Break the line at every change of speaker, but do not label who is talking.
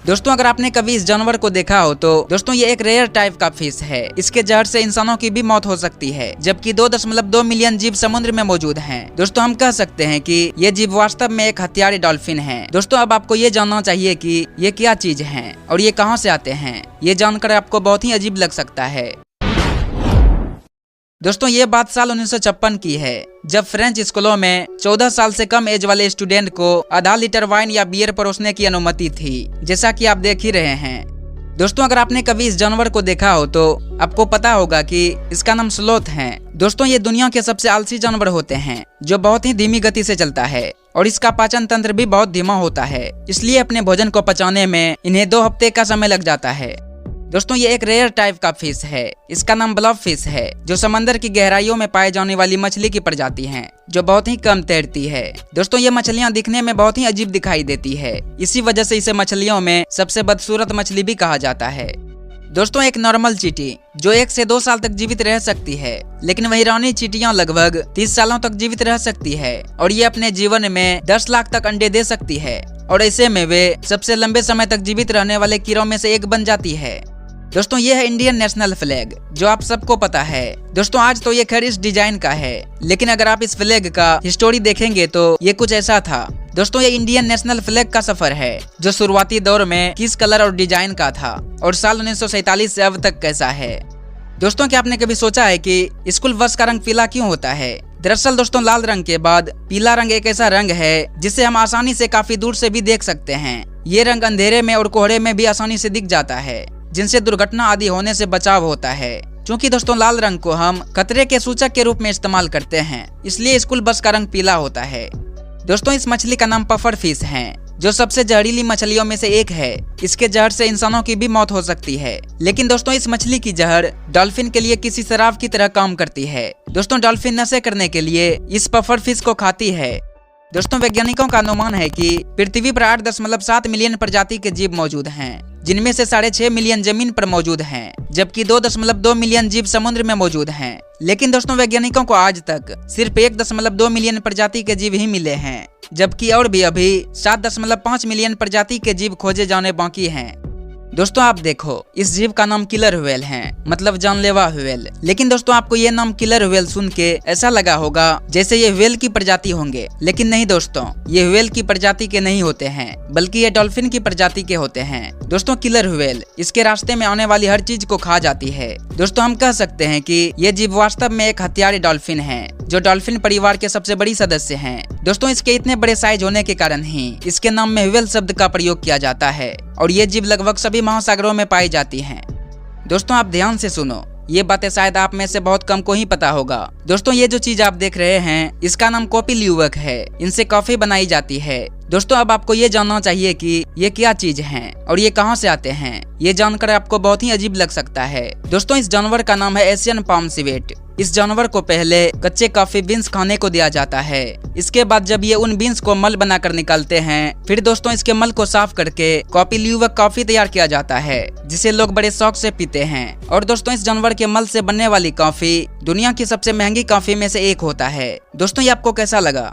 दोस्तों अगर आपने कभी इस जानवर को देखा हो तो दोस्तों ये एक रेयर टाइप का फिश है। इसके जहर से इंसानों की भी मौत हो सकती है, जबकि 2.2 मिलियन जीव समुद्र में मौजूद हैं। दोस्तों हम कह सकते हैं कि ये जीव वास्तव में एक हथियारी डॉल्फिन है। दोस्तों अब आपको ये जानना चाहिए कि ये क्या चीज है और ये कहाँ से आते हैं। ये जानकर आपको बहुत ही अजीब लग सकता है। दोस्तों ये बात साल 1956 की है, जब फ्रेंच स्कूलों में 14 साल से कम एज वाले स्टूडेंट को आधा लीटर वाइन या बियर परोसने की अनुमति थी, जैसा कि आप देख ही रहे हैं। दोस्तों अगर आपने कभी इस जानवर को देखा हो तो आपको पता होगा कि इसका नाम स्लोथ है। दोस्तों ये दुनिया के सबसे आलसी जानवर होते हैं, जो बहुत ही धीमी गति से चलता है और इसका पाचन तंत्र भी बहुत धीमा होता है, इसलिए अपने भोजन को पचाने में इन्हें 2 हफ्ते का समय लग जाता है। दोस्तों ये एक रेयर टाइप का फिश है। इसका नाम ब्लॉब फिश है, जो समंदर की गहराइयों में पाए जाने वाली मछली की प्रजाति है, जो बहुत ही कम तैरती है। दोस्तों ये मछलियां दिखने में बहुत ही अजीब दिखाई देती है, इसी वजह से इसे मछलियों में सबसे बदसूरत मछली भी कहा जाता है। दोस्तों एक नॉर्मल चींटी जो 1 से 2 साल तक जीवित रह सकती है, लेकिन वही रानी चींटियां लगभग 30 सालों तक जीवित रह सकती है और ये अपने जीवन में 10 लाख तक अंडे दे सकती है और ऐसे में वे सबसे लंबे समय तक जीवित रहने वाले कीड़ों में से एक बन जाती है। दोस्तों ये है इंडियन नेशनल फ्लैग, जो आप सबको पता है। दोस्तों आज तो ये खैर इस डिजाइन का है, लेकिन अगर आप इस फ्लैग का हिस्टोरी देखेंगे तो ये कुछ ऐसा था। दोस्तों ये इंडियन नेशनल फ्लैग का सफर है, जो शुरुआती दौर में किस कलर और डिजाइन का था और साल 1947 से अब तक कैसा है। दोस्तों क्या आपने कभी सोचा है कि स्कूल बस का रंग पीला क्यों होता है? दरअसल दोस्तों लाल रंग के बाद पीला रंग एक ऐसा रंग है जिसे हम आसानी से काफी दूर से भी देख सकते हैं। ये रंग अंधेरे में और कोहरे में भी आसानी से दिख जाता है, जिनसे दुर्घटना आदि होने से बचाव होता है। क्योंकि दोस्तों लाल रंग को हम खतरे के सूचक के रूप में इस्तेमाल करते हैं, इसलिए स्कूल बस का रंग पीला होता है। दोस्तों इस मछली का नाम पफर फिश है, जो सबसे जहरीली मछलियों में से एक है। इसके जहर से इंसानों की भी मौत हो सकती है, लेकिन दोस्तों इस मछली की जहर डॉल्फिन के लिए किसी शराब की तरह काम करती है। दोस्तों डॉल्फिन नशे करने के लिए इस पफर फिश को खाती है। दोस्तों वैज्ञानिकों का अनुमान है कि पृथ्वी पर 8.7 मिलियन प्रजाति के जीव मौजूद हैं, जिनमें से 6.5 मिलियन जमीन पर मौजूद हैं, जबकि 2.2 मिलियन जीव समुद्र में मौजूद हैं। लेकिन दोस्तों वैज्ञानिकों को आज तक सिर्फ 1.2 मिलियन प्रजाति के जीव ही मिले हैं, जबकि और भी अभी 7.5 मिलियन प्रजाति के जीव खोजे जाने बाकी हैं। दोस्तों आप देखो, इस जीव का नाम किलर व्हेल है, मतलब जानलेवा व्हेल। लेकिन दोस्तों आपको ये नाम किलर व्हेल सुन के ऐसा लगा होगा जैसे ये व्हेल की प्रजाति होंगे, लेकिन नहीं दोस्तों, ये व्हेल की प्रजाति के नहीं होते हैं, बल्कि ये डॉल्फिन की प्रजाति के होते हैं। दोस्तों किलर व्हेल इसके रास्ते में आने वाली हर चीज को खा जाती है। दोस्तों हम कह सकते हैं कि ये जीव वास्तव में एक हथियारी डॉल्फिन है, जो डॉल्फिन परिवार के सबसे बड़ी सदस्य हैं। दोस्तों इसके इतने बड़े साइज होने के कारण ही इसके नाम में व्हेल शब्द का प्रयोग किया जाता है और ये जीव लगभग सभी महासागरों में पाई जाती हैं। दोस्तों आप ध्यान से सुनो, ये बातें शायद आप में से बहुत कम को ही पता होगा। दोस्तों ये जो चीज आप देख रहे हैं, इसका नाम कॉफी ल्यूवक है। इनसे कॉफी बनाई जाती है। दोस्तों अब आपको ये जानना चाहिए कि ये क्या चीज हैं और ये कहां से आते हैं। ये जानकर आपको बहुत ही अजीब लग सकता है। दोस्तों इस जानवर का नाम है एशियन पाम सिवेट। इस जानवर को पहले कच्चे कॉफी बीन्स खाने को दिया जाता है। इसके बाद जब ये उन बीन्स को मल बनाकर निकालते हैं, फिर दोस्तों इसके मल को साफ करके कॉफी ल्यूवक कॉफी तैयार किया जाता है, जिसे लोग बड़े शौक से पीते हैं। और दोस्तों इस जानवर के मल से बनने वाली कॉफी दुनिया की सबसे महंगी कॉफी में से एक होता है। दोस्तों ये आपको कैसा लगा?